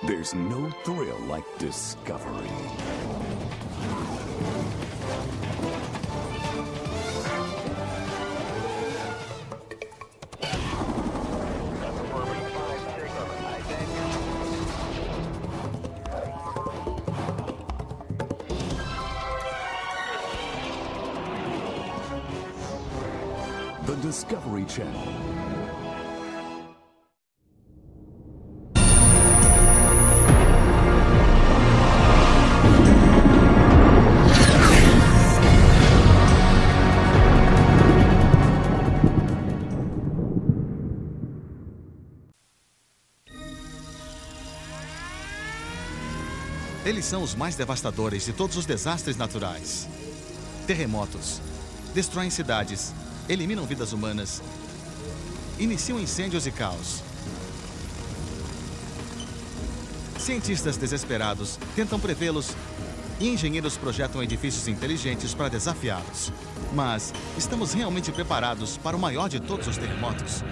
There's no thrill like discovery. The Discovery Channel. Eles são os mais devastadores de todos os desastres naturais. Terremotos. Destroem cidades. Eliminam vidas humanas. Iniciam incêndios e caos. Cientistas desesperados tentam prevê-los e engenheiros projetam edifícios inteligentes para desafiá-los. Mas estamos realmente preparados para o maior de todos os terremotos?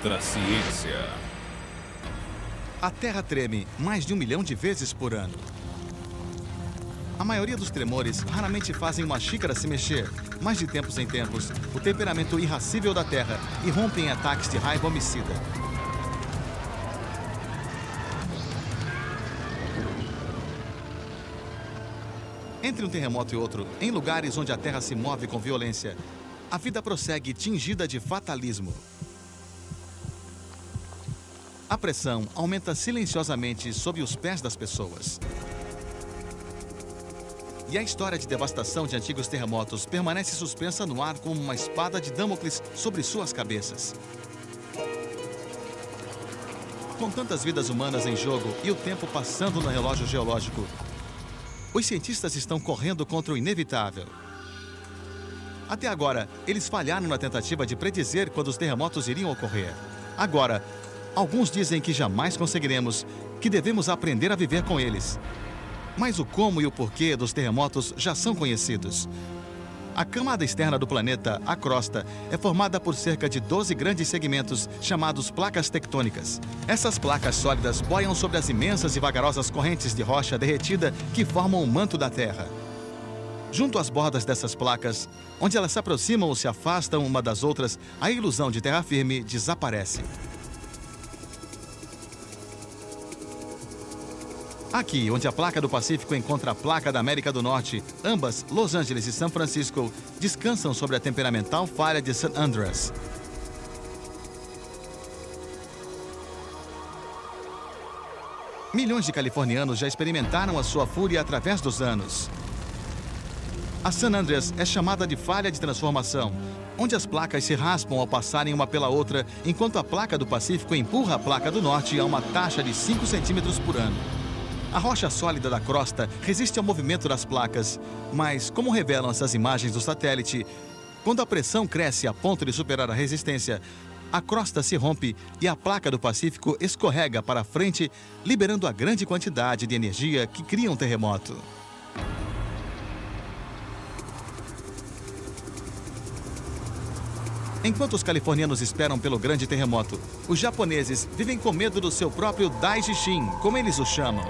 Ultraciência. A Terra treme mais de 1 milhão de vezes por ano. A maioria dos tremores raramente fazem uma xícara se mexer, mas de tempos em tempos, o temperamento irracível da Terra irrompe em ataques de raiva homicida. Entre um terremoto e outro, em lugares onde a Terra se move com violência, a vida prossegue tingida de fatalismo. A pressão aumenta silenciosamente sob os pés das pessoas. E a história de devastação de antigos terremotos permanece suspensa no ar como uma espada de Damocles sobre suas cabeças. Com tantas vidas humanas em jogo e o tempo passando no relógio geológico, os cientistas estão correndo contra o inevitável. Até agora, eles falharam na tentativa de predizer quando os terremotos iriam ocorrer. Agora, alguns dizem que jamais conseguiremos, que devemos aprender a viver com eles. Mas o como e o porquê dos terremotos já são conhecidos. A camada externa do planeta, a crosta, é formada por cerca de 12 grandes segmentos chamados placas tectônicas. Essas placas sólidas boiam sobre as imensas e vagarosas correntes de rocha derretida que formam o manto da Terra. Junto às bordas dessas placas, onde elas se aproximam ou se afastam uma das outras, a ilusão de terra firme desaparece. Aqui, onde a placa do Pacífico encontra a placa da América do Norte, ambas, Los Angeles e São Francisco, descansam sobre a temperamental falha de San Andreas. Milhões de californianos já experimentaram a sua fúria através dos anos. A San Andreas é chamada de falha de transformação, onde as placas se raspam ao passarem uma pela outra, enquanto a placa do Pacífico empurra a placa do Norte a uma taxa de 5 centímetros por ano. A rocha sólida da crosta resiste ao movimento das placas, mas, como revelam essas imagens do satélite, quando a pressão cresce a ponto de superar a resistência, a crosta se rompe e a placa do Pacífico escorrega para frente, liberando a grande quantidade de energia que cria um terremoto. Enquanto os californianos esperam pelo grande terremoto, os japoneses vivem com medo do seu próprio Daishin, como eles o chamam.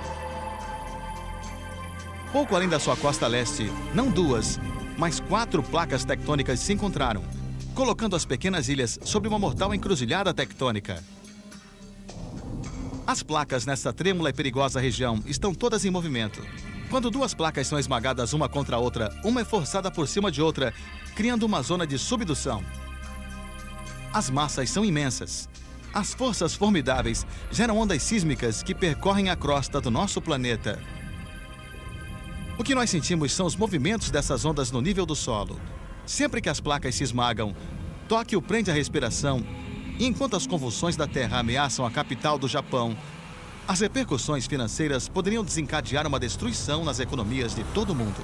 Pouco além da sua costa leste, não 2, mas 4 placas tectônicas se encontraram, colocando as pequenas ilhas sobre uma mortal encruzilhada tectônica. As placas nessa trêmula e perigosa região estão todas em movimento. Quando 2 placas são esmagadas uma contra a outra, uma é forçada por cima de outra, criando uma zona de subdução. As massas são imensas. As forças formidáveis geram ondas sísmicas que percorrem a crosta do nosso planeta. O que nós sentimos são os movimentos dessas ondas no nível do solo. Sempre que as placas se esmagam, Tóquio prende a respiração, e enquanto as convulsões da Terra ameaçam a capital do Japão, as repercussões financeiras poderiam desencadear uma destruição nas economias de todo o mundo.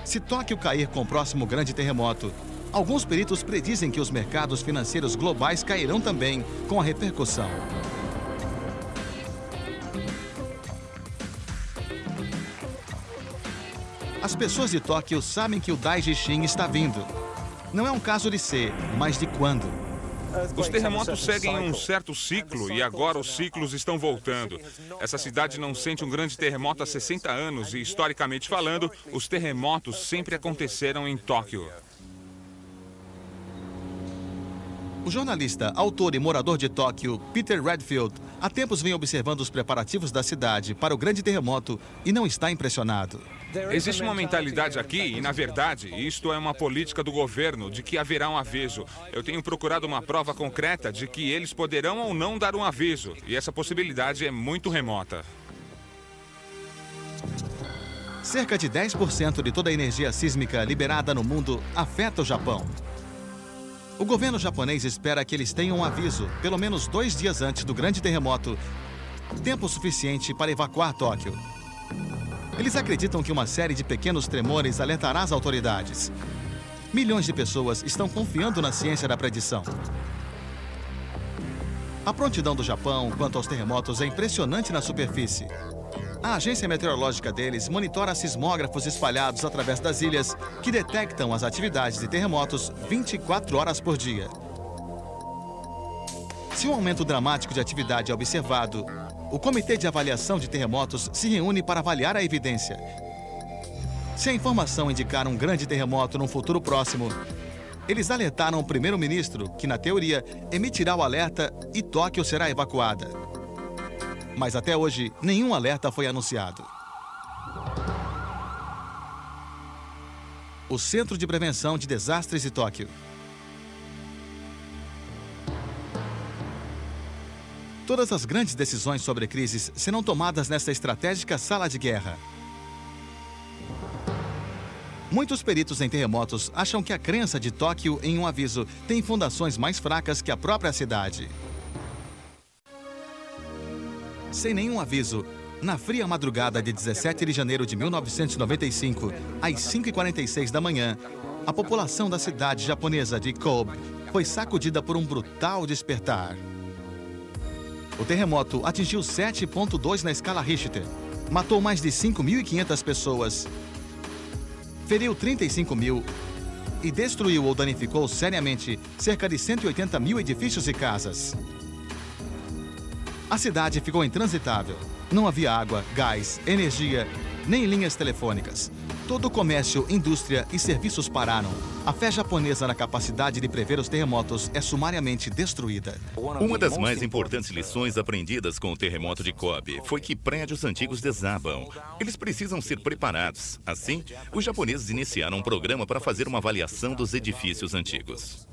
Se Tóquio cair com o próximo grande terremoto, alguns peritos predizem que os mercados financeiros globais cairão também com a repercussão. As pessoas de Tóquio sabem que o Daijishin está vindo. Não é um caso de ser, mas de quando. Os terremotos seguem um certo ciclo e agora os ciclos estão voltando. Essa cidade não sente um grande terremoto há 60 anos e, historicamente falando, os terremotos sempre aconteceram em Tóquio. O jornalista, autor e morador de Tóquio, Peter Redfield, há tempos vem observando os preparativos da cidade para o grande terremoto e não está impressionado. Existe uma mentalidade aqui e, na verdade, isto é uma política do governo de que haverá um aviso. Eu tenho procurado uma prova concreta de que eles poderão ou não dar um aviso, e essa possibilidade é muito remota. Cerca de 10% de toda a energia sísmica liberada no mundo afeta o Japão. O governo japonês espera que eles tenham um aviso, pelo menos 2 dias antes do grande terremoto, tempo suficiente para evacuar Tóquio. Eles acreditam que uma série de pequenos tremores alertará as autoridades. Milhões de pessoas estão confiando na ciência da predição. A prontidão do Japão quanto aos terremotos é impressionante na superfície. A agência meteorológica deles monitora sismógrafos espalhados através das ilhas que detectam as atividades de terremotos 24 horas por dia. Se um aumento dramático de atividade é observado, o Comitê de Avaliação de Terremotos se reúne para avaliar a evidência. Se a informação indicar um grande terremoto num futuro próximo, eles alertaram o primeiro-ministro, que, na teoria, emitirá o alerta e Tóquio será evacuada. Mas até hoje, nenhum alerta foi anunciado. O Centro de Prevenção de Desastres de Tóquio. Todas as grandes decisões sobre crises serão tomadas nesta estratégica sala de guerra. Muitos peritos em terremotos acham que a crença de Tóquio em um aviso tem fundações mais fracas que a própria cidade. Sem nenhum aviso, na fria madrugada de 17 de janeiro de 1995, às 5h46 da manhã, a população da cidade japonesa de Kobe foi sacudida por um brutal despertar. O terremoto atingiu 7,2 na escala Richter, matou mais de 5.500 pessoas, feriu 35 mil e destruiu ou danificou seriamente cerca de 180 mil edifícios e casas. A cidade ficou intransitável. Não havia água, gás, energia, nem linhas telefônicas. Todo o comércio, indústria e serviços pararam. A fé japonesa na capacidade de prever os terremotos é sumariamente destruída. Uma das mais importantes lições aprendidas com o terremoto de Kobe foi que prédios antigos desabam. Eles precisam ser preparados. Assim, os japoneses iniciaram um programa para fazer uma avaliação dos edifícios antigos.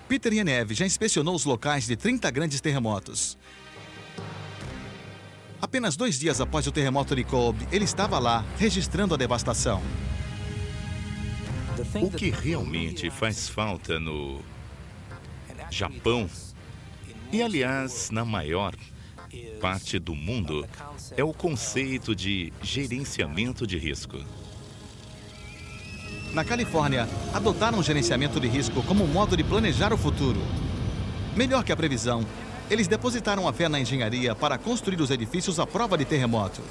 Peter Yenev já inspecionou os locais de 30 grandes terremotos. Apenas 2 dias após o terremoto de Kobe, ele estava lá, registrando a devastação. O que realmente faz falta no Japão, e aliás, na maior parte do mundo, é o conceito de gerenciamento de risco. Na Califórnia, adotaram o gerenciamento de risco como um modo de planejar o futuro. Melhor que a previsão, eles depositaram a fé na engenharia para construir os edifícios à prova de terremoto.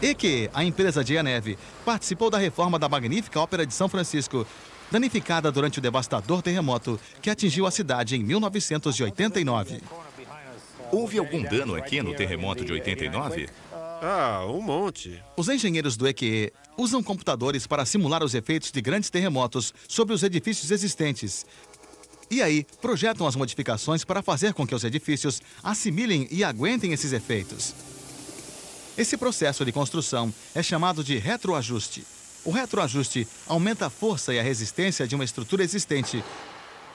EQE, a empresa de Yenev, participou da reforma da magnífica Ópera de São Francisco, danificada durante o devastador terremoto que atingiu a cidade em 1989. Houve algum dano aqui no terremoto de 89? Um monte. Os engenheiros do EQE usam computadores para simular os efeitos de grandes terremotos sobre os edifícios existentes. E aí, projetam as modificações para fazer com que os edifícios assimilem e aguentem esses efeitos. Esse processo de construção é chamado de retroajuste. O retroajuste aumenta a força e a resistência de uma estrutura existente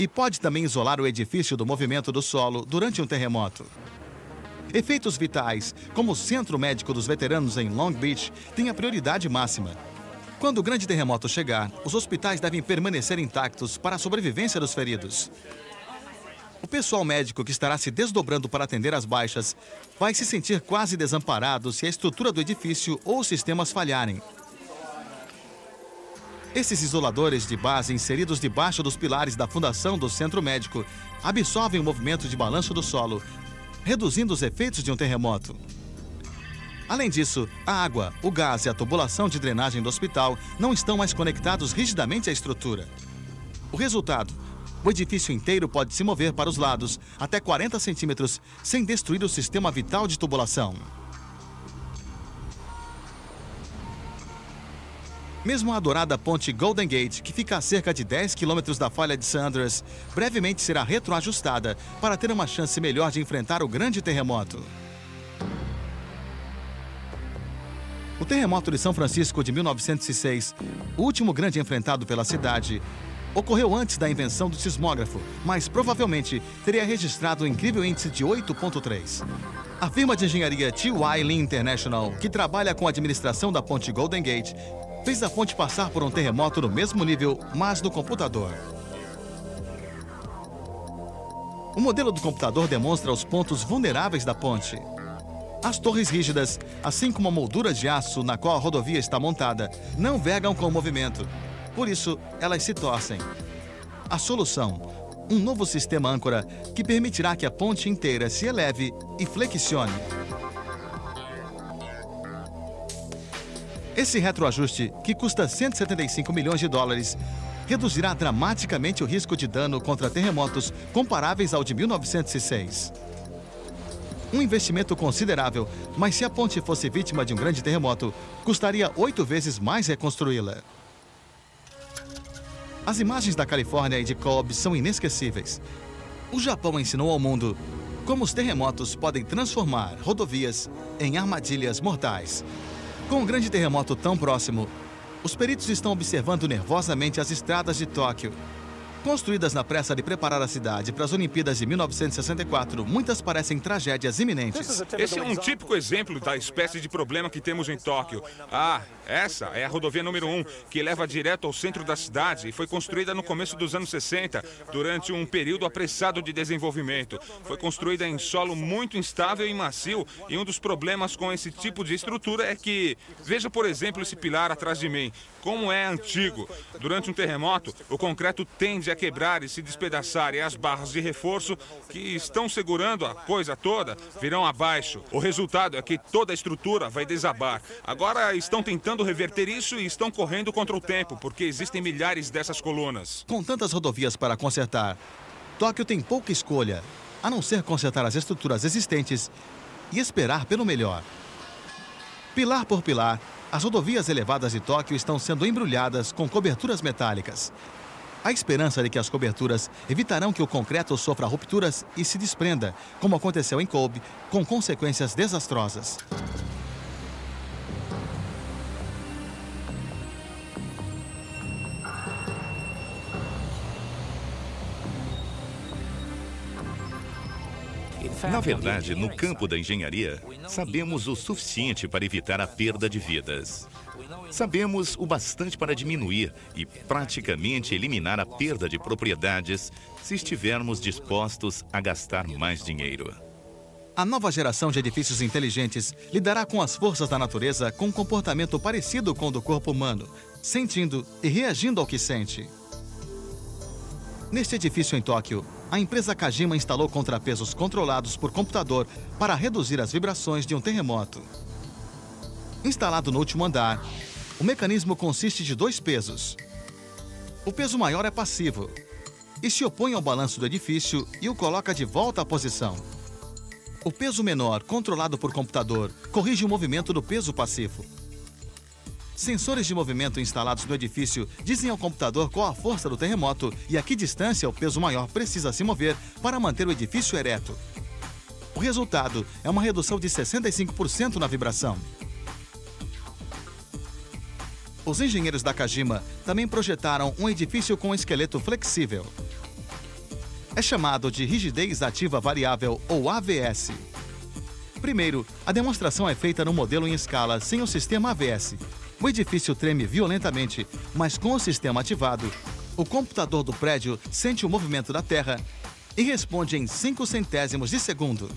e pode também isolar o edifício do movimento do solo durante um terremoto. Efeitos vitais, como o Centro Médico dos Veteranos em Long Beach, têm a prioridade máxima. Quando o grande terremoto chegar, os hospitais devem permanecer intactos para a sobrevivência dos feridos. O pessoal médico que estará se desdobrando para atender as baixas vai se sentir quase desamparado se a estrutura do edifício ou os sistemas falharem. Esses isoladores de base inseridos debaixo dos pilares da fundação do centro médico absorvem o movimento de balanço do solo, reduzindo os efeitos de um terremoto. Além disso, a água, o gás e a tubulação de drenagem do hospital não estão mais conectados rigidamente à estrutura. O resultado: o edifício inteiro pode se mover para os lados até 40 centímetros sem destruir o sistema vital de tubulação. Mesmo a adorada ponte Golden Gate, que fica a cerca de 10 quilômetros da falha de St. Andrews, brevemente será retroajustada para ter uma chance melhor de enfrentar o grande terremoto. O terremoto de São Francisco de 1906, o último grande enfrentado pela cidade, ocorreu antes da invenção do sismógrafo, mas provavelmente teria registrado um incrível índice de 8,3. A firma de engenharia T.Y. Lee International, que trabalha com a administração da ponte Golden Gate, fez a ponte passar por um terremoto no mesmo nível, mas no computador. O modelo do computador demonstra os pontos vulneráveis da ponte. As torres rígidas, assim como a moldura de aço na qual a rodovia está montada, não vergam com o movimento. Por isso, elas se torcem. A solução: um novo sistema âncora que permitirá que a ponte inteira se eleve e flexione. Esse retroajuste, que custa 175 milhões de dólares, reduzirá dramaticamente o risco de dano contra terremotos comparáveis ao de 1906. Um investimento considerável, mas se a ponte fosse vítima de um grande terremoto, custaria 8 vezes mais reconstruí-la. As imagens da Califórnia e de Kobe são inesquecíveis. O Japão ensinou ao mundo como os terremotos podem transformar rodovias em armadilhas mortais. Com um grande terremoto tão próximo, os peritos estão observando nervosamente as estradas de Tóquio. Construídas na pressa de preparar a cidade para as Olimpíadas de 1964, muitas parecem tragédias iminentes. Esse é um típico exemplo da espécie de problema que temos em Tóquio. Essa é a rodovia número 1, que leva direto ao centro da cidade e foi construída no começo dos anos 60, durante um período apressado de desenvolvimento. Foi construída em solo muito instável e macio, e um dos problemas com esse tipo de estrutura é que, veja por exemplo esse pilar atrás de mim, como é antigo. Durante um terremoto, o concreto tende a quebrar e se despedaçar, e as barras de reforço que estão segurando a coisa toda virão abaixo. O resultado é que toda a estrutura vai desabar. Agora estão tentando reverter isso e estão correndo contra o tempo, porque existem milhares dessas colunas. Com tantas rodovias para consertar, Tóquio tem pouca escolha, a não ser consertar as estruturas existentes e esperar pelo melhor. Pilar por pilar, as rodovias elevadas de Tóquio estão sendo embrulhadas com coberturas metálicas. Há esperança de que as coberturas evitarão que o concreto sofra rupturas e se desprenda, como aconteceu em Kobe, com consequências desastrosas. Na verdade, no campo da engenharia, sabemos o suficiente para evitar a perda de vidas. Sabemos o bastante para diminuir e praticamente eliminar a perda de propriedades se estivermos dispostos a gastar mais dinheiro. A nova geração de edifícios inteligentes lidará com as forças da natureza com um comportamento parecido com o do corpo humano, sentindo e reagindo ao que sente. Neste edifício em Tóquio, a empresa Kajima instalou contrapesos controlados por computador para reduzir as vibrações de um terremoto. Instalado no último andar, o mecanismo consiste de 2 pesos. O peso maior é passivo e se opõe ao balanço do edifício e o coloca de volta à posição. O peso menor, controlado por computador, corrige o movimento do peso passivo. Sensores de movimento instalados no edifício dizem ao computador qual a força do terremoto e a que distância o peso maior precisa se mover para manter o edifício ereto. O resultado é uma redução de 65% na vibração. Os engenheiros da Kajima também projetaram um edifício com esqueleto flexível. É chamado de rigidez ativa variável, ou AVS. Primeiro, a demonstração é feita no modelo em escala sem o sistema AVS. O edifício treme violentamente, mas com o sistema ativado, o computador do prédio sente o movimento da Terra e responde em 5 centésimos de segundo.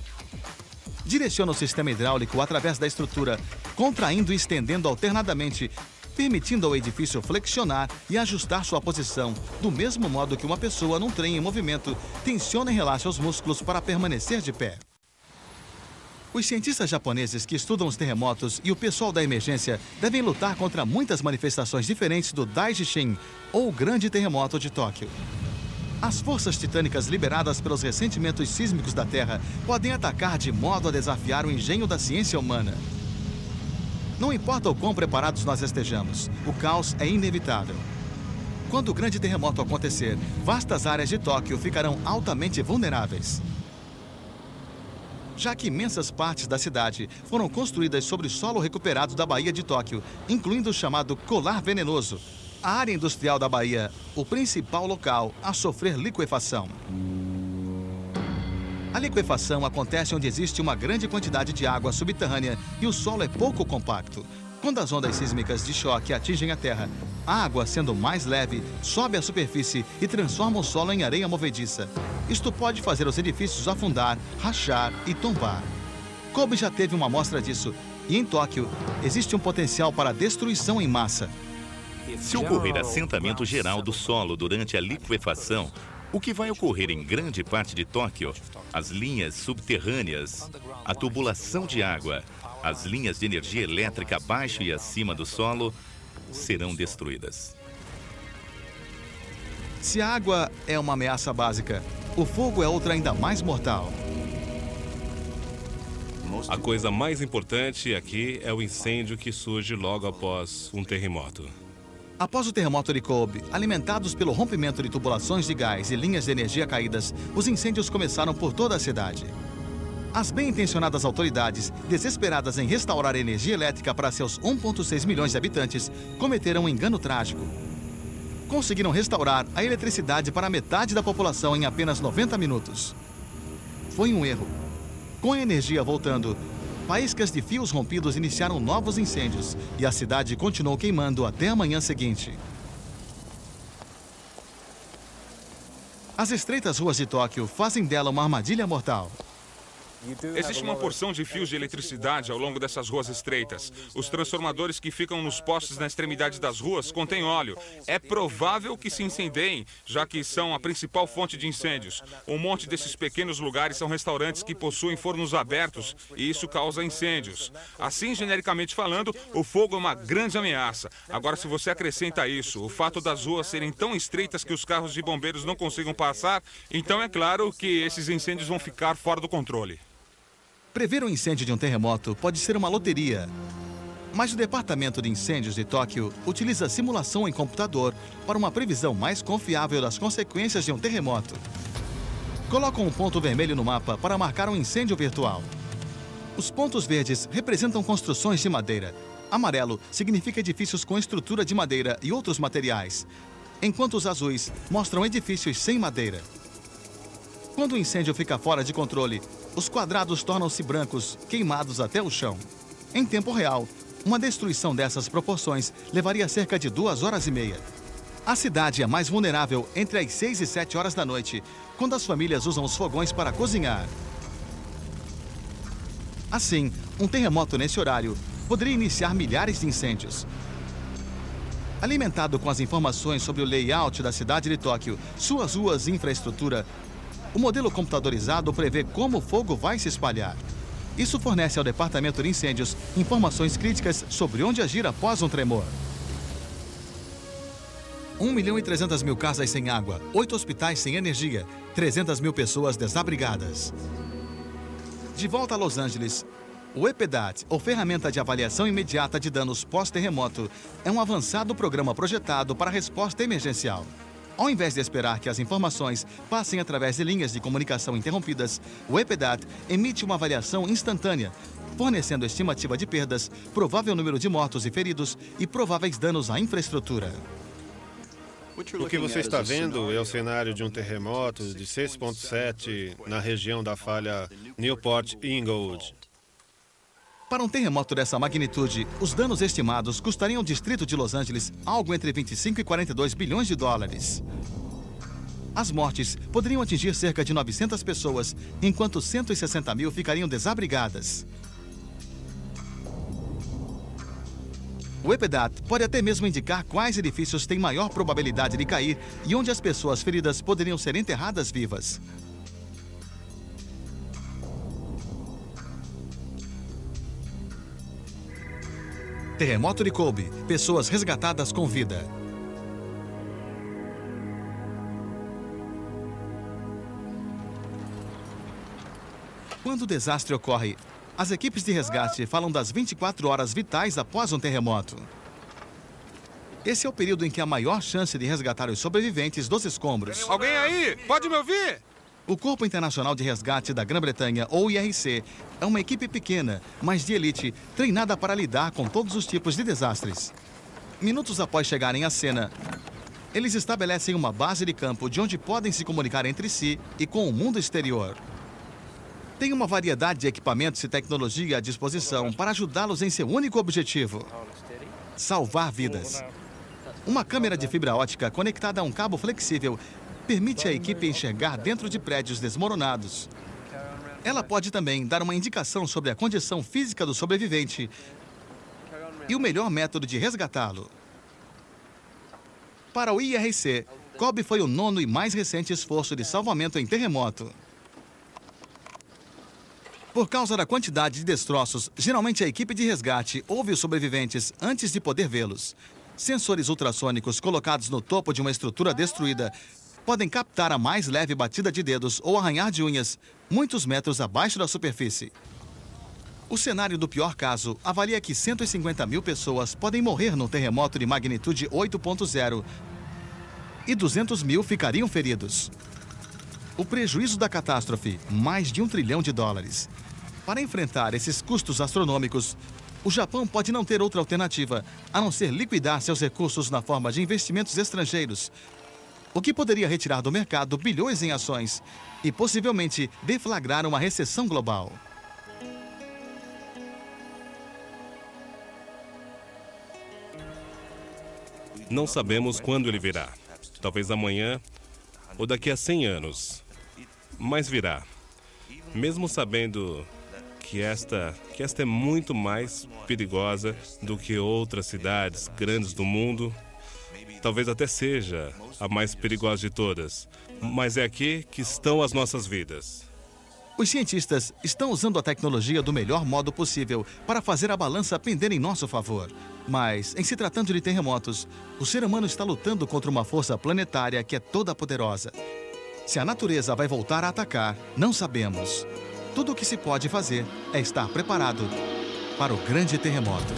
Direciona o sistema hidráulico através da estrutura, contraindo e estendendo alternadamente, permitindo ao edifício flexionar e ajustar sua posição, do mesmo modo que uma pessoa num trem em movimento tensiona e relaxa os músculos para permanecer de pé. Os cientistas japoneses que estudam os terremotos e o pessoal da emergência devem lutar contra muitas manifestações diferentes do Daishin, ou Grande Terremoto de Tóquio. As forças titânicas liberadas pelos ressentimentos sísmicos da Terra podem atacar de modo a desafiar o engenho da ciência humana. Não importa o quão preparados nós estejamos, o caos é inevitável. Quando o grande terremoto acontecer, vastas áreas de Tóquio ficarão altamente vulneráveis. Já que imensas partes da cidade foram construídas sobre o solo recuperado da Baía de Tóquio, incluindo o chamado Colar Venenoso, a área industrial da Baía, o principal local a sofrer liquefação. A liquefação acontece onde existe uma grande quantidade de água subterrânea e o solo é pouco compacto. Quando as ondas sísmicas de choque atingem a Terra, a água, sendo mais leve, sobe à superfície e transforma o solo em areia movediça. Isto pode fazer os edifícios afundar, rachar e tombar. Kobe já teve uma amostra disso, e em Tóquio existe um potencial para destruição em massa. Se ocorrer assentamento geral do solo durante a liquefação, o que vai ocorrer em grande parte de Tóquio, as linhas subterrâneas, a tubulação de água, as linhas de energia elétrica abaixo e acima do solo serão destruídas. Se a água é uma ameaça básica, o fogo é outra ainda mais mortal. A coisa mais importante aqui é o incêndio que surge logo após um terremoto. Após o terremoto de Kobe, alimentados pelo rompimento de tubulações de gás e linhas de energia caídas, os incêndios começaram por toda a cidade. As bem-intencionadas autoridades, desesperadas em restaurar a energia elétrica para seus 1,6 milhões de habitantes, cometeram um engano trágico. Conseguiram restaurar a eletricidade para metade da população em apenas 90 minutos. Foi um erro. Com a energia voltando, faíscas de fios rompidos iniciaram novos incêndios e a cidade continuou queimando até a manhã seguinte. As estreitas ruas de Tóquio fazem dela uma armadilha mortal. Existe uma porção de fios de eletricidade ao longo dessas ruas estreitas. Os transformadores que ficam nos postes na extremidade das ruas contêm óleo. É provável que se incendiem, já que são a principal fonte de incêndios. Um monte desses pequenos lugares são restaurantes que possuem fornos abertos e isso causa incêndios. Assim, genericamente falando, o fogo é uma grande ameaça. Agora, se você acrescenta a isso, o fato das ruas serem tão estreitas que os carros de bombeiros não consigam passar, então é claro que esses incêndios vão ficar fora do controle. Prever o incêndio de um terremoto pode ser uma loteria. Mas o Departamento de Incêndios de Tóquio utiliza simulação em computador para uma previsão mais confiável das consequências de um terremoto. Colocam um ponto vermelho no mapa para marcar um incêndio virtual. Os pontos verdes representam construções de madeira. Amarelo significa edifícios com estrutura de madeira e outros materiais, enquanto os azuis mostram edifícios sem madeira. Quando o incêndio fica fora de controle, os quadrados tornam-se brancos, queimados até o chão. Em tempo real, uma destruição dessas proporções levaria cerca de 2 horas e meia. A cidade é mais vulnerável entre as 6 e 7 horas da noite, quando as famílias usam os fogões para cozinhar. Assim, um terremoto nesse horário poderia iniciar milhares de incêndios. Alimentado com as informações sobre o layout da cidade de Tóquio, suas ruas e infraestrutura, o modelo computadorizado prevê como o fogo vai se espalhar. Isso fornece ao Departamento de Incêndios informações críticas sobre onde agir após um tremor. 1.300.000 casas sem água, 8 hospitais sem energia, 300.000 pessoas desabrigadas. De volta a Los Angeles, o EPDAT, ou Ferramenta de Avaliação Imediata de Danos Pós-Terremoto, é um avançado programa projetado para a resposta emergencial. Ao invés de esperar que as informações passem através de linhas de comunicação interrompidas, o EPDAT emite uma avaliação instantânea, fornecendo estimativa de perdas, provável número de mortos e feridos e prováveis danos à infraestrutura. O que você está vendo é o cenário de um terremoto de 6,7 na região da falha Newport-Ingold. Para um terremoto dessa magnitude, os danos estimados custariam ao distrito de Los Angeles algo entre 25 e 42 bilhões de dólares. As mortes poderiam atingir cerca de 900 pessoas, enquanto 160 mil ficariam desabrigadas. O EPDAT pode até mesmo indicar quais edifícios têm maior probabilidade de cair e onde as pessoas feridas poderiam ser enterradas vivas. Terremoto de Kobe. Pessoas resgatadas com vida. Quando o desastre ocorre, as equipes de resgate falam das 24 horas vitais após um terremoto. Esse é o período em que há maior chance de resgatar os sobreviventes dos escombros. Alguém aí? Pode me ouvir? O Corpo Internacional de Resgate da Grã-Bretanha, ou IRC, é uma equipe pequena, mas de elite, treinada para lidar com todos os tipos de desastres. Minutos após chegarem à cena, eles estabelecem uma base de campo de onde podem se comunicar entre si e com o mundo exterior. Tem uma variedade de equipamentos e tecnologia à disposição para ajudá-los em seu único objetivo: salvar vidas. Uma câmera de fibra ótica conectada a um cabo flexível permite à equipe enxergar dentro de prédios desmoronados. Ela pode também dar uma indicação sobre a condição física do sobrevivente e o melhor método de resgatá-lo. Para o IRC, Kobe foi o 9º e mais recente esforço de salvamento em terremoto. Por causa da quantidade de destroços, geralmente a equipe de resgate ouve os sobreviventes antes de poder vê-los. Sensores ultrassônicos colocados no topo de uma estrutura destruída podem captar a mais leve batida de dedos ou arranhar de unhas, muitos metros abaixo da superfície. O cenário do pior caso avalia que 150 mil pessoas podem morrer num terremoto de magnitude 8.0 e 200 mil ficariam feridos. O prejuízo da catástrofe, mais de $1 trilhão. Para enfrentar esses custos astronômicos, o Japão pode não ter outra alternativa a não ser liquidar seus recursos na forma de investimentos estrangeiros, o que poderia retirar do mercado bilhões em ações e possivelmente deflagrar uma recessão global. Não sabemos quando ele virá. Talvez amanhã ou daqui a 100 anos. Mas virá. Mesmo sabendo que esta é muito mais perigosa do que outras cidades grandes do mundo, talvez até seja a mais perigosa de todas, mas é aqui que estão as nossas vidas. Os cientistas estão usando a tecnologia do melhor modo possível para fazer a balança pender em nosso favor. Mas, em se tratando de terremotos, o ser humano está lutando contra uma força planetária que é toda poderosa. Se a natureza vai voltar a atacar, não sabemos. Tudo o que se pode fazer é estar preparado para o grande terremoto.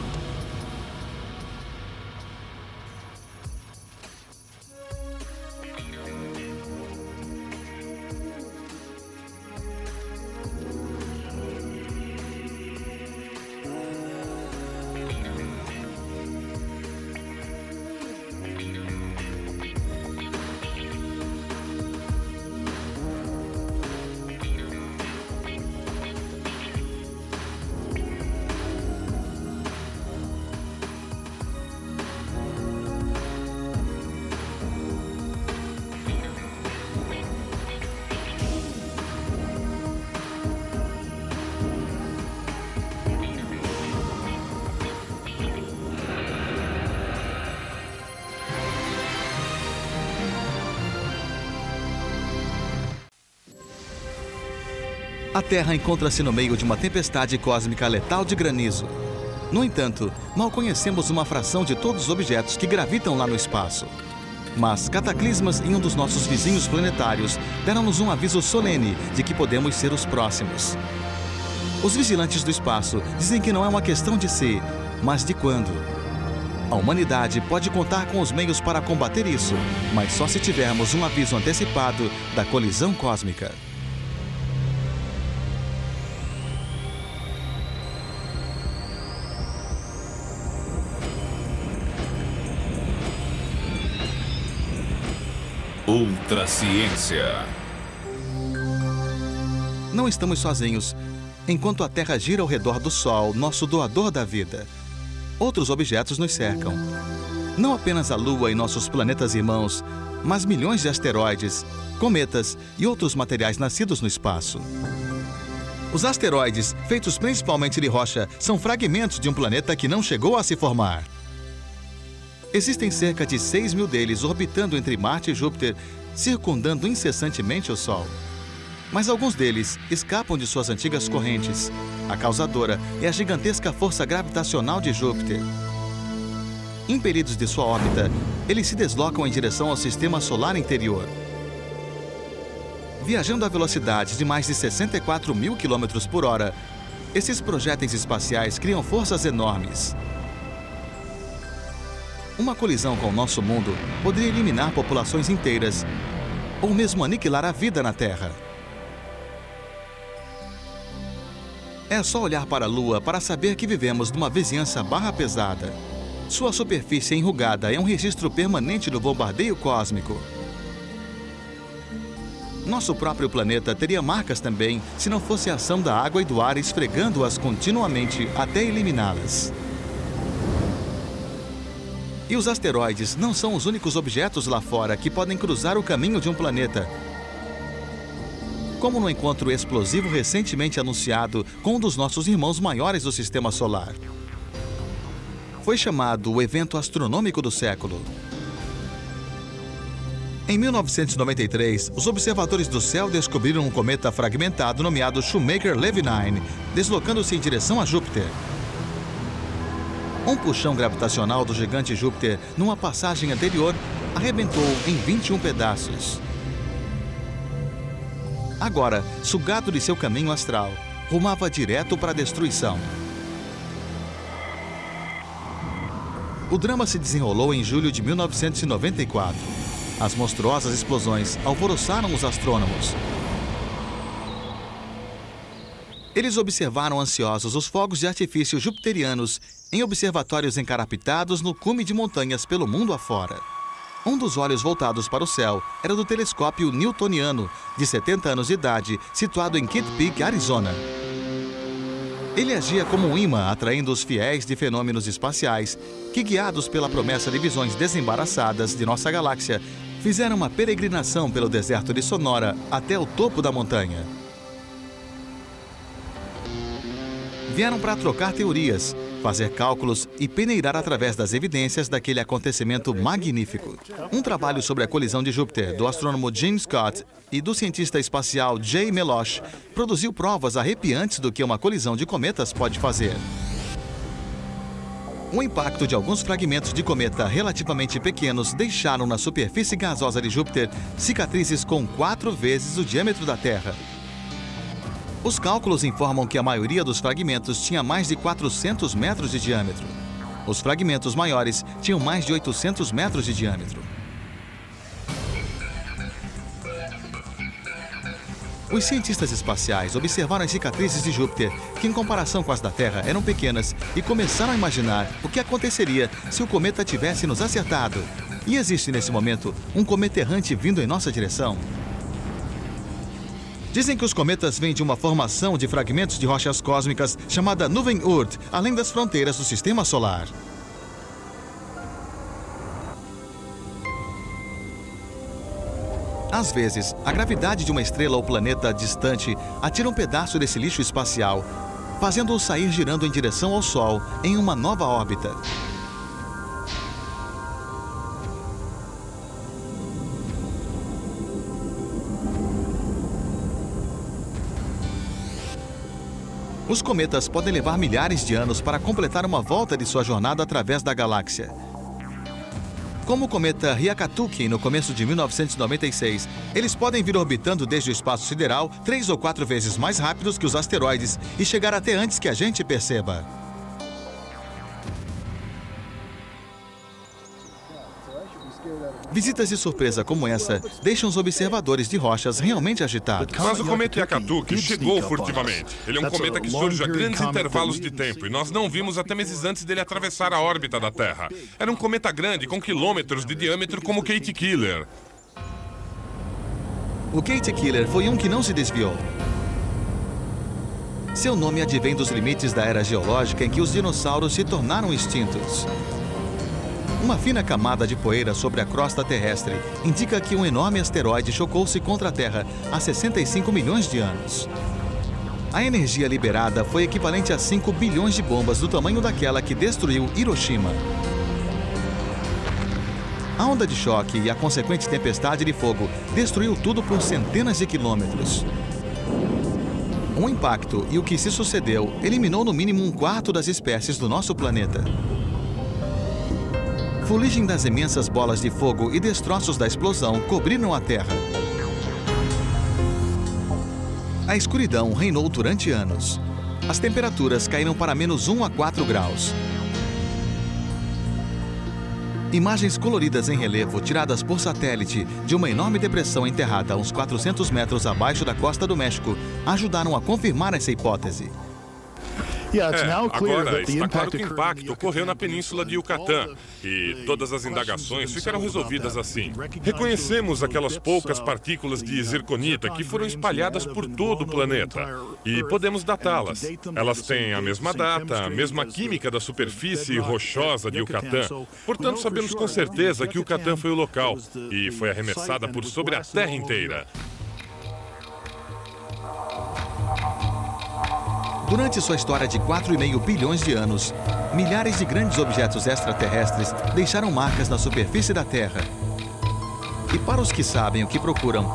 A Terra encontra-se no meio de uma tempestade cósmica letal de granizo. No entanto, mal conhecemos uma fração de todos os objetos que gravitam lá no espaço. Mas cataclismas em um dos nossos vizinhos planetários deram-nos um aviso solene de que podemos ser os próximos. Os vigilantes do espaço dizem que não é uma questão de se, mas de quando. A humanidade pode contar com os meios para combater isso, mas só se tivermos um aviso antecipado da colisão cósmica. Ultra Ciência. Não estamos sozinhos. Enquanto a Terra gira ao redor do Sol, nosso doador da vida, outros objetos nos cercam. Não apenas a Lua e nossos planetas irmãos, mas milhões de asteroides, cometas e outros materiais nascidos no espaço. Os asteroides, feitos principalmente de rocha, são fragmentos de um planeta que não chegou a se formar. Existem cerca de 6 mil deles orbitando entre Marte e Júpiter, circundando incessantemente o Sol. Mas alguns deles escapam de suas antigas correntes. A causadora é a gigantesca força gravitacional de Júpiter. Impelidos de sua órbita, eles se deslocam em direção ao sistema solar interior. Viajando a velocidades de mais de 64 mil quilômetros por hora, esses projéteis espaciais criam forças enormes. Uma colisão com o nosso mundo poderia eliminar populações inteiras ou mesmo aniquilar a vida na Terra. É só olhar para a Lua para saber que vivemos numa vizinhança barra pesada. Sua superfície enrugada é um registro permanente do bombardeio cósmico. Nosso próprio planeta teria marcas também se não fosse a ação da água e do ar esfregando-as continuamente até eliminá-las. E os asteroides não são os únicos objetos lá fora que podem cruzar o caminho de um planeta. Como no encontro explosivo recentemente anunciado com um dos nossos irmãos maiores do Sistema Solar. Foi chamado o evento astronômico do século. Em 1993, os observadores do céu descobriram um cometa fragmentado nomeado Shoemaker-Levy 9, deslocando-se em direção a Júpiter. Um puxão gravitacional do gigante Júpiter, numa passagem anterior, arrebentou em 21 pedaços. Agora, sugado de seu caminho astral, rumava direto para a destruição. O drama se desenrolou em julho de 1994. As monstruosas explosões alvoroçaram os astrônomos. Eles observaram ansiosos os fogos de artifício jupiterianos em observatórios encarapitados no cume de montanhas pelo mundo afora. Um dos olhos voltados para o céu era do telescópio newtoniano, de 70 anos de idade, situado em Kitt Peak, Arizona. Ele agia como um imã, atraindo os fiéis de fenômenos espaciais que, guiados pela promessa de visões desembaraçadas de nossa galáxia, fizeram uma peregrinação pelo deserto de Sonora até o topo da montanha. Vieram para trocar teorias, fazer cálculos e peneirar através das evidências daquele acontecimento magnífico. Um trabalho sobre a colisão de Júpiter, do astrônomo Gene Scott e do cientista espacial Jay Melosh, produziu provas arrepiantes do que uma colisão de cometas pode fazer. O impacto de alguns fragmentos de cometa relativamente pequenos deixaram na superfície gasosa de Júpiter cicatrizes com 4 vezes o diâmetro da Terra. Os cálculos informam que a maioria dos fragmentos tinha mais de 400 metros de diâmetro. Os fragmentos maiores tinham mais de 800 metros de diâmetro. Os cientistas espaciais observaram as cicatrizes de Júpiter, que em comparação com as da Terra eram pequenas, e começaram a imaginar o que aconteceria se o cometa tivesse nos acertado. E existe nesse momento um cometa errante vindo em nossa direção. Dizem que os cometas vêm de uma formação de fragmentos de rochas cósmicas chamada nuvem Oort, além das fronteiras do Sistema Solar. Às vezes, a gravidade de uma estrela ou planeta distante atira um pedaço desse lixo espacial, fazendo-o sair girando em direção ao Sol em uma nova órbita. Os cometas podem levar milhares de anos para completar uma volta de sua jornada através da galáxia. Como o cometa Hyakutake no começo de 1996, eles podem vir orbitando desde o espaço sideral 3 ou 4 vezes mais rápidos que os asteroides e chegar até antes que a gente perceba. Visitas de surpresa como essa deixam os observadores de rochas realmente agitados. Mas o cometa Hyakutake chegou furtivamente. Ele é um cometa que surge a grandes intervalos de tempo e nós não vimos até meses antes dele atravessar a órbita da Terra. Era um cometa grande, com quilômetros de diâmetro como o Kate Killer. O Kate Killer foi um que não se desviou. Seu nome advém dos limites da era geológica em que os dinossauros se tornaram extintos. Uma fina camada de poeira sobre a crosta terrestre indica que um enorme asteroide chocou-se contra a Terra há 65 milhões de anos. A energia liberada foi equivalente a 5 bilhões de bombas do tamanho daquela que destruiu Hiroshima. A onda de choque e a consequente tempestade de fogo destruiu tudo por centenas de quilômetros. Um impacto e o que se sucedeu eliminou no mínimo 1/4 das espécies do nosso planeta. Fuligem das imensas bolas de fogo e destroços da explosão cobriram a Terra. A escuridão reinou durante anos. As temperaturas caíram para -1 a 4 graus. Imagens coloridas em relevo tiradas por satélite de uma enorme depressão enterrada a uns 400 metros abaixo da costa do México ajudaram a confirmar essa hipótese. Agora está claro que o impacto ocorreu na península de Yucatán e todas as indagações ficaram resolvidas assim. Reconhecemos aquelas poucas partículas de zirconita que foram espalhadas por todo o planeta e podemos datá-las. Elas têm a mesma data, a mesma química da superfície rochosa de Yucatán. Portanto, sabemos com certeza que Yucatán foi o local e foi arremessada por sobre a Terra inteira. Durante sua história de 4,5 bilhões de anos, milhares de grandes objetos extraterrestres deixaram marcas na superfície da Terra. E para os que sabem o que procuram,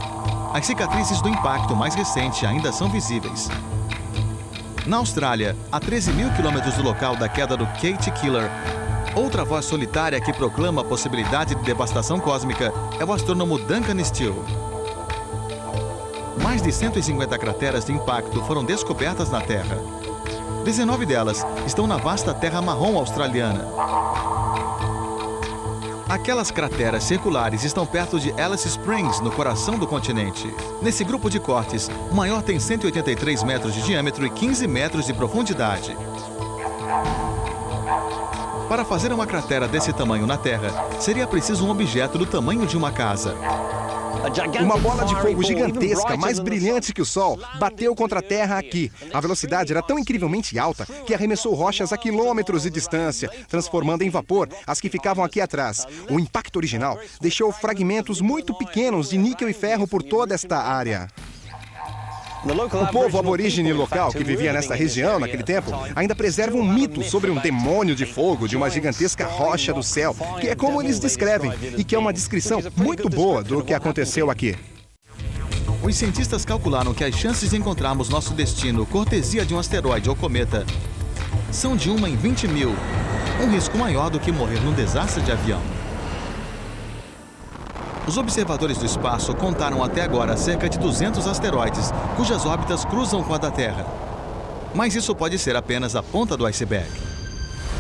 as cicatrizes do impacto mais recente ainda são visíveis. Na Austrália, a 13 mil quilômetros do local da queda do Kate Killer, outra voz solitária que proclama a possibilidade de devastação cósmica é o astrônomo Duncan Steele. Mais de 150 crateras de impacto foram descobertas na Terra. 19 delas estão na vasta terra marrom australiana. Aquelas crateras circulares estão perto de Alice Springs, no coração do continente. Nesse grupo de cortes, o maior tem 183 metros de diâmetro e 15 metros de profundidade. Para fazer uma cratera desse tamanho na Terra, seria preciso um objeto do tamanho de uma casa. Uma bola de fogo gigantesca, mais brilhante que o Sol, bateu contra a Terra aqui. A velocidade era tão incrivelmente alta que arremessou rochas a quilômetros de distância, transformando em vapor as que ficavam aqui atrás. O impacto original deixou fragmentos muito pequenos de níquel e ferro por toda esta área. O povo aborígene local que vivia nesta região naquele tempo ainda preserva um mito sobre um demônio de fogo de uma gigantesca rocha do céu, que é como eles descrevem, e que é uma descrição muito boa do que aconteceu aqui. Os cientistas calcularam que as chances de encontrarmos nosso destino cortesia de um asteroide ou cometa são de 1 em 20 mil, um risco maior do que morrer num desastre de avião. Os observadores do espaço contaram até agora cerca de 200 asteroides, cujas órbitas cruzam com a da Terra. Mas isso pode ser apenas a ponta do iceberg.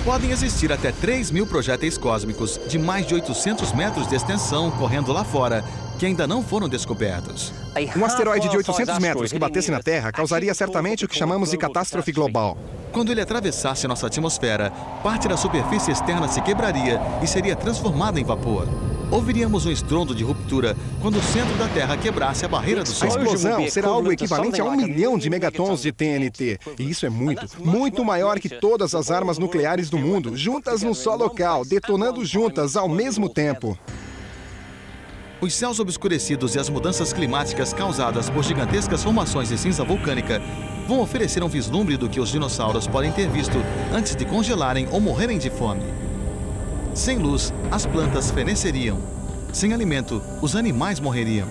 Podem existir até 3 mil projéteis cósmicos de mais de 800 metros de extensão correndo lá fora, que ainda não foram descobertos. Um asteroide de 800 metros que batesse na Terra causaria certamente o que chamamos de catástrofe global. Quando ele atravessasse nossa atmosfera, parte da superfície externa se quebraria e seria transformada em vapor. Ouviríamos um estrondo de ruptura quando o centro da Terra quebrasse a barreira do A Sol. explosão será algo equivalente a 1 milhão de megatons de TNT. E isso é muito maior que todas as armas nucleares do mundo, juntas num só local, detonando juntas ao mesmo tempo. Os céus obscurecidos e as mudanças climáticas causadas por gigantescas formações de cinza vulcânica vão oferecer um vislumbre do que os dinossauros podem ter visto antes de congelarem ou morrerem de fome. Sem luz, as plantas feneceriam. Sem alimento, os animais morreriam.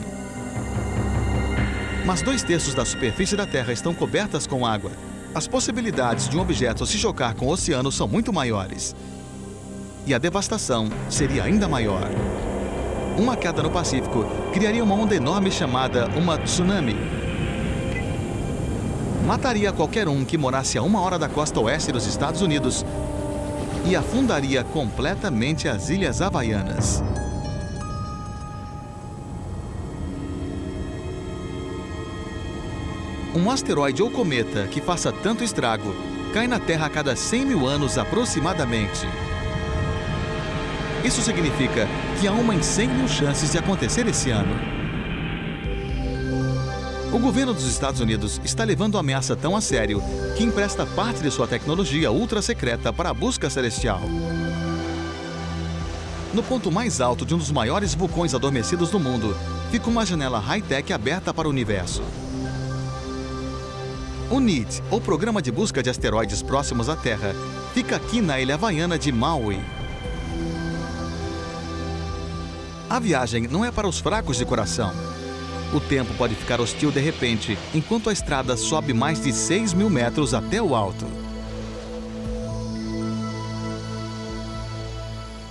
Mas 2/3 da superfície da Terra estão cobertas com água. As possibilidades de um objeto se chocar com o oceano são muito maiores. E a devastação seria ainda maior. Uma queda no Pacífico criaria uma onda enorme chamada uma tsunami. Mataria qualquer um que morasse a 1 hora da costa oeste dos Estados Unidos e afundaria completamente as Ilhas Havaianas. Um asteroide ou cometa que faça tanto estrago cai na Terra a cada 100 mil anos aproximadamente. Isso significa que há 1 em 100 mil chances de acontecer esse ano. O governo dos Estados Unidos está levando a ameaça tão a sério que empresta parte de sua tecnologia ultra secreta para a busca celestial. No ponto mais alto de um dos maiores vulcões adormecidos do mundo, fica uma janela high-tech aberta para o universo. O NEAD, ou Programa de Busca de Asteroides Próximos à Terra, fica aqui na ilha havaiana de Maui. A viagem não é para os fracos de coração. O tempo pode ficar hostil de repente, enquanto a estrada sobe mais de 6 mil metros até o alto.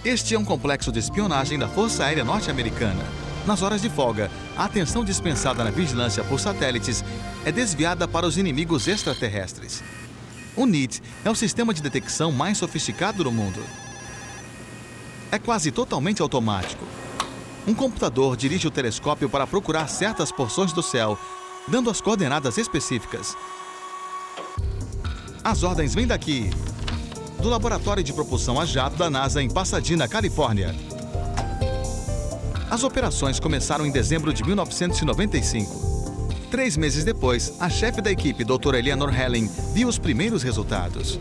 Este é um complexo de espionagem da Força Aérea Norte-Americana. Nas horas de folga, a atenção dispensada na vigilância por satélites é desviada para os inimigos extraterrestres. O NEAT é o sistema de detecção mais sofisticado do mundo. É quase totalmente automático. Um computador dirige o telescópio para procurar certas porções do céu, dando as coordenadas específicas. As ordens vêm daqui, do Laboratório de Propulsão a Jato da NASA em Pasadena, Califórnia. As operações começaram em dezembro de 1995. 3 meses depois, a chefe da equipe, doutora Eleanor Helling, viu os primeiros resultados.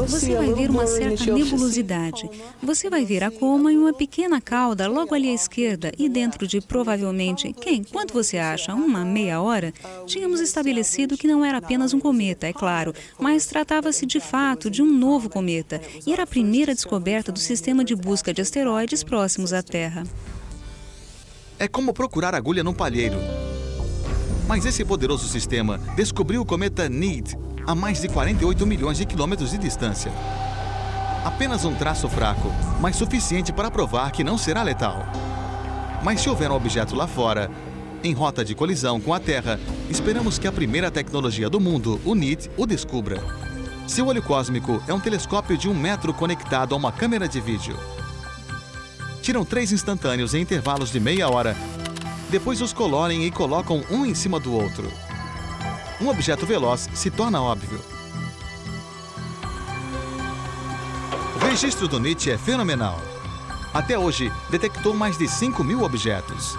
Você vai ver uma certa nebulosidade. Você vai ver a coma e uma pequena cauda logo ali à esquerda e dentro de provavelmente, quanto você acha? Uma meia hora? Tínhamos estabelecido que não era apenas um cometa, é claro, mas tratava-se de fato de um novo cometa e era a primeira descoberta do sistema de busca de asteroides próximos à Terra. É como procurar agulha num palheiro. Mas esse poderoso sistema descobriu o cometa NEAT a mais de 48 milhões de quilômetros de distância. Apenas um traço fraco, mas suficiente para provar que não será letal. Mas se houver um objeto lá fora, em rota de colisão com a Terra, esperamos que a primeira tecnologia do mundo, o NEAT, o descubra. Seu olho cósmico é um telescópio de 1 metro conectado a uma câmera de vídeo. Tiram 3 instantâneos em intervalos de meia hora, depois os colorem e colocam um em cima do outro. Um objeto veloz se torna óbvio. O registro do NEAT é fenomenal. Até hoje, detectou mais de 5.000 objetos.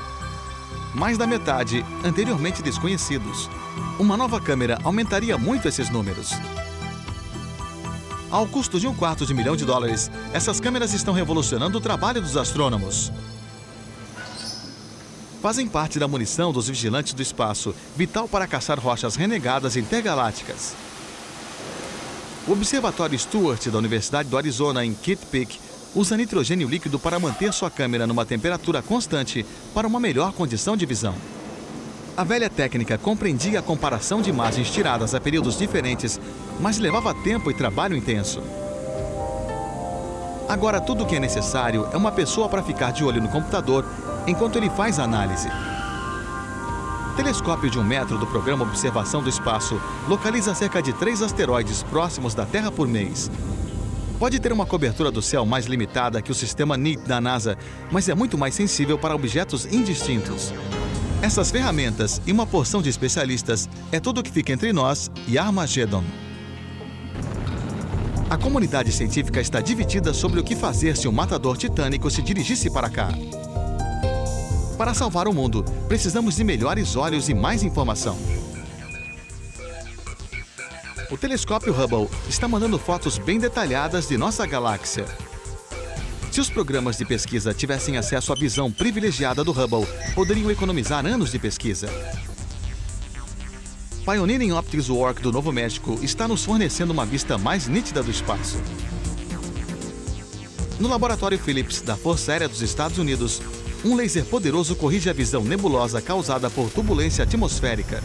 Mais da metade anteriormente desconhecidos. Uma nova câmera aumentaria muito esses números. Ao custo de $250 milhão, essas câmeras estão revolucionando o trabalho dos astrônomos. Fazem parte da munição dos vigilantes do espaço, vital para caçar rochas renegadas intergalácticas. O Observatório Stewart da Universidade do Arizona, em Kitt Peak, usa nitrogênio líquido para manter sua câmera numa temperatura constante para uma melhor condição de visão. A velha técnica compreendia a comparação de imagens tiradas a períodos diferentes, mas levava tempo e trabalho intenso. Agora, tudo o que é necessário é uma pessoa para ficar de olho no computador enquanto ele faz a análise. O telescópio de 1 metro do programa Observação do Espaço localiza cerca de 3 asteroides próximos da Terra por mês. Pode ter uma cobertura do céu mais limitada que o sistema NEAT da NASA, mas é muito mais sensível para objetos indistintos. Essas ferramentas e uma porção de especialistas é tudo o que fica entre nós e Armageddon. A comunidade científica está dividida sobre o que fazer se um matador titânico se dirigisse para cá. Para salvar o mundo, precisamos de melhores olhos e mais informação. O telescópio Hubble está mandando fotos bem detalhadas de nossa galáxia. Se os programas de pesquisa tivessem acesso à visão privilegiada do Hubble, poderiam economizar anos de pesquisa. Pioneering Optics Work do Novo México está nos fornecendo uma vista mais nítida do espaço. No Laboratório Phillips da Força Aérea dos Estados Unidos, um laser poderoso corrige a visão nebulosa causada por turbulência atmosférica.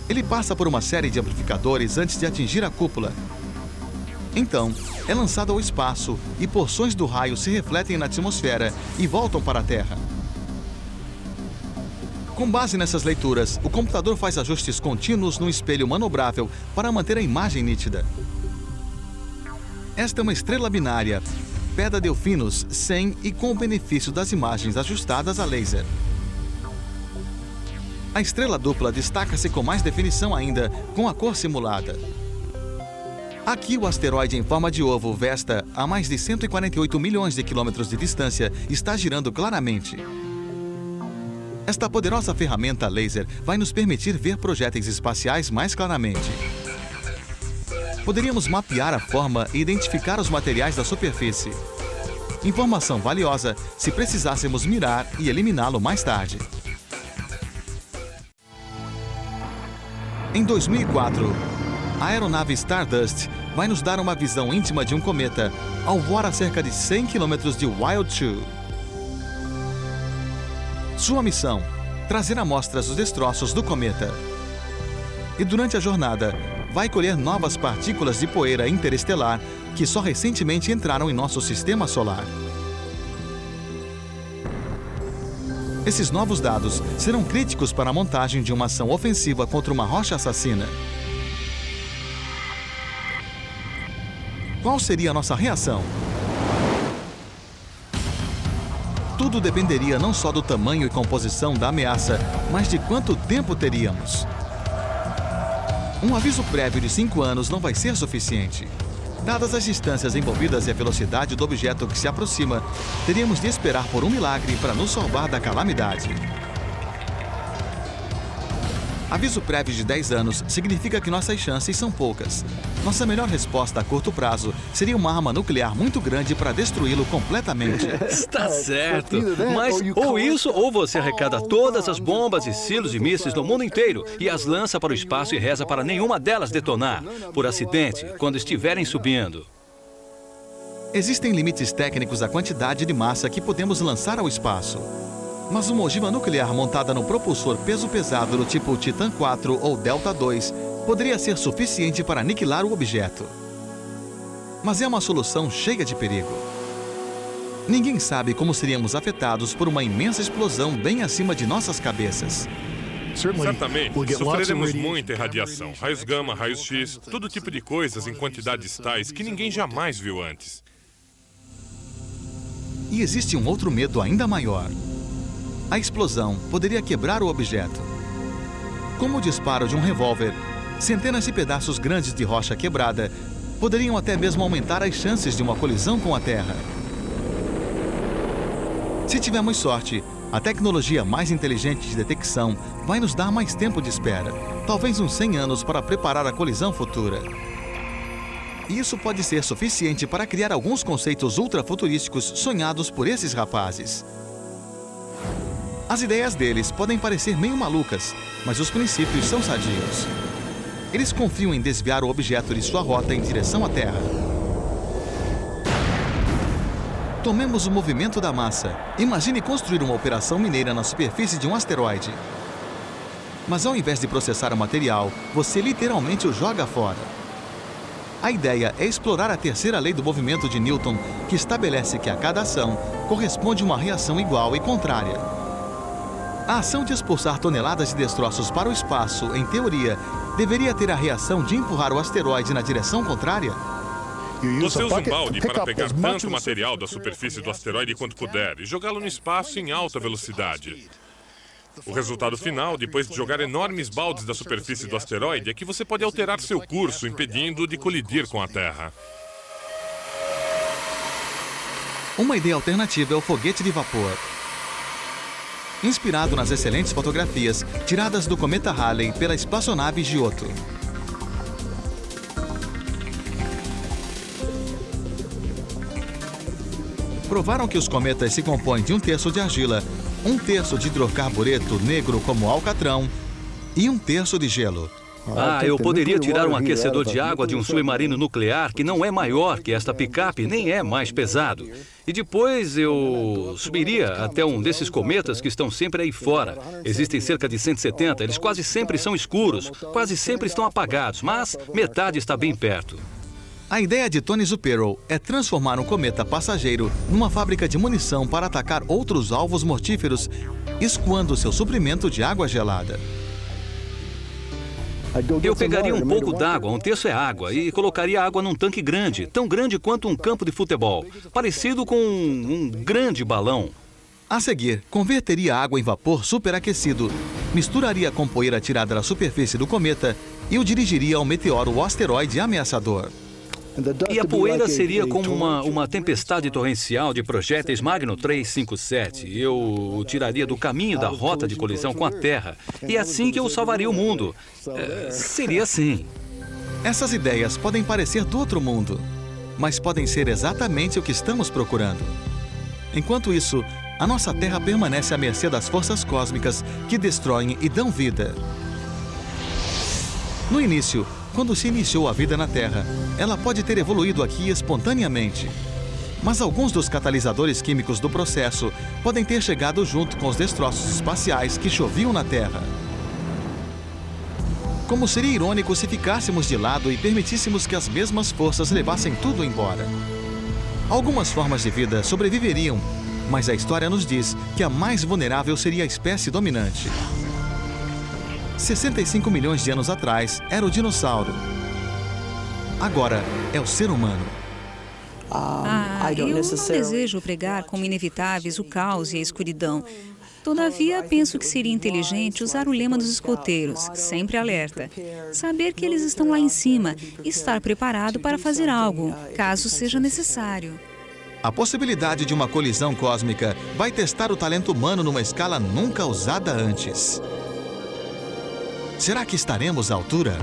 Ele passa por uma série de amplificadores antes de atingir a cúpula. Então, é lançado ao espaço e porções do raio se refletem na atmosfera e voltam para a Terra. Com base nessas leituras, o computador faz ajustes contínuos no espelho manobrável para manter a imagem nítida. Esta é uma estrela binária, Beta Delphinus, sem e com o benefício das imagens ajustadas a laser. A estrela dupla destaca-se com mais definição ainda, com a cor simulada. Aqui o asteroide em forma de ovo Vesta, a mais de 148 milhões de quilômetros de distância, está girando claramente. Esta poderosa ferramenta laser vai nos permitir ver projéteis espaciais mais claramente. Poderíamos mapear a forma e identificar os materiais da superfície. Informação valiosa se precisássemos mirar e eliminá-lo mais tarde. Em 2004, a aeronave Stardust vai nos dar uma visão íntima de um cometa ao voar a cerca de 100 km de Wild 2. Sua missão: trazer amostras dos destroços do cometa. E durante a jornada, vai colher novas partículas de poeira interestelar que só recentemente entraram em nosso sistema solar. Esses novos dados serão críticos para a montagem de uma ação ofensiva contra uma rocha assassina. Qual seria a nossa reação? Tudo dependeria não só do tamanho e composição da ameaça, mas de quanto tempo teríamos. Um aviso prévio de 5 anos não vai ser suficiente. Dadas as distâncias envolvidas e a velocidade do objeto que se aproxima, teríamos de esperar por um milagre para nos salvar da calamidade. Aviso prévio de 10 anos significa que nossas chances são poucas. Nossa melhor resposta a curto prazo seria uma arma nuclear muito grande para destruí-lo completamente. Está certo. Mas ou isso, ou você arrecada todas as bombas e silos de mísseis no mundo inteiro e as lança para o espaço e reza para nenhuma delas detonar, por acidente, quando estiverem subindo. Existem limites técnicos à quantidade de massa que podemos lançar ao espaço. Mas uma ogiva nuclear montada no propulsor peso pesado do tipo Titan 4 ou Delta 2 poderia ser suficiente para aniquilar o objeto. Mas é uma solução cheia de perigo. Ninguém sabe como seríamos afetados por uma imensa explosão bem acima de nossas cabeças. Certamente, sofreremos muita irradiação, raios gama, raios X, todo tipo de coisas em quantidades tais que ninguém jamais viu antes. E existe um outro medo ainda maior. A explosão poderia quebrar o objeto. Como o disparo de um revólver, centenas de pedaços grandes de rocha quebrada poderiam até mesmo aumentar as chances de uma colisão com a Terra. Se tivermos sorte, a tecnologia mais inteligente de detecção vai nos dar mais tempo de espera, talvez uns 100 anos para preparar a colisão futura. E isso pode ser suficiente para criar alguns conceitos ultrafuturísticos sonhados por esses rapazes. As ideias deles podem parecer meio malucas, mas os princípios são sadios. Eles confiam em desviar o objeto de sua rota em direção à Terra. Tomemos o movimento da massa. Imagine construir uma operação mineira na superfície de um asteroide. Mas ao invés de processar o material, você literalmente o joga fora. A ideia é explorar a terceira lei do movimento de Newton, que estabelece que a cada ação corresponde uma reação igual e contrária. A ação de expulsar toneladas de destroços para o espaço, em teoria, deveria ter a reação de empurrar o asteroide na direção contrária? Você usa um balde para pegar tanto material da superfície do asteroide quanto puder e jogá-lo no espaço em alta velocidade. O resultado final, depois de jogar enormes baldes da superfície do asteroide, é que você pode alterar seu curso, impedindo-o de colidir com a Terra. Uma ideia alternativa é o foguete de vapor. Inspirado nas excelentes fotografias tiradas do cometa Halley pela espaçonave Giotto. Provaram que os cometas se compõem de 1/3 de argila, 1/3 de hidrocarbureto negro como alcatrão e 1/3 de gelo. Eu poderia tirar um aquecedor de água de um submarino nuclear que não é maior que esta picape, nem é mais pesado. E depois eu subiria até um desses cometas que estão sempre aí fora. Existem cerca de 170, eles quase sempre são escuros, quase sempre estão apagados, mas metade está bem perto. A ideia de Tony Zuppero é transformar um cometa passageiro numa fábrica de munição para atacar outros alvos mortíferos, escoando seu suprimento de água gelada. Eu pegaria um pouco d'água, 1/3 é água, e colocaria água num tanque grande, tão grande quanto um campo de futebol, parecido com um grande balão. A seguir, converteria a água em vapor superaquecido, misturaria com poeira tirada da superfície do cometa e o dirigiria ao meteoro ou asteroide ameaçador. E a poeira seria como uma tempestade torrencial de projéteis Magno 357. Eu o tiraria do caminho da rota de colisão com a Terra. E é assim que eu salvaria o mundo. Seria assim. Essas ideias podem parecer do outro mundo, mas podem ser exatamente o que estamos procurando. Enquanto isso, a nossa Terra permanece à mercê das forças cósmicas que destroem e dão vida. No início, quando se iniciou a vida na Terra, ela pode ter evoluído aqui espontaneamente. Mas alguns dos catalisadores químicos do processo podem ter chegado junto com os destroços espaciais que choviam na Terra. Como seria irônico se ficássemos de lado e permitíssemos que as mesmas forças levassem tudo embora. Algumas formas de vida sobreviveriam, mas a história nos diz que a mais vulnerável seria a espécie dominante. 65 milhões de anos atrás era o dinossauro. Agora é o ser humano. Eu não desejo pregar como inevitáveis o caos e a escuridão. Todavia, penso que seria inteligente usar o lema dos escoteiros, sempre alerta. Saber que eles estão lá em cima e estar preparado para fazer algo, caso seja necessário. A possibilidade de uma colisão cósmica vai testar o talento humano numa escala nunca usada antes. Será que estaremos à altura?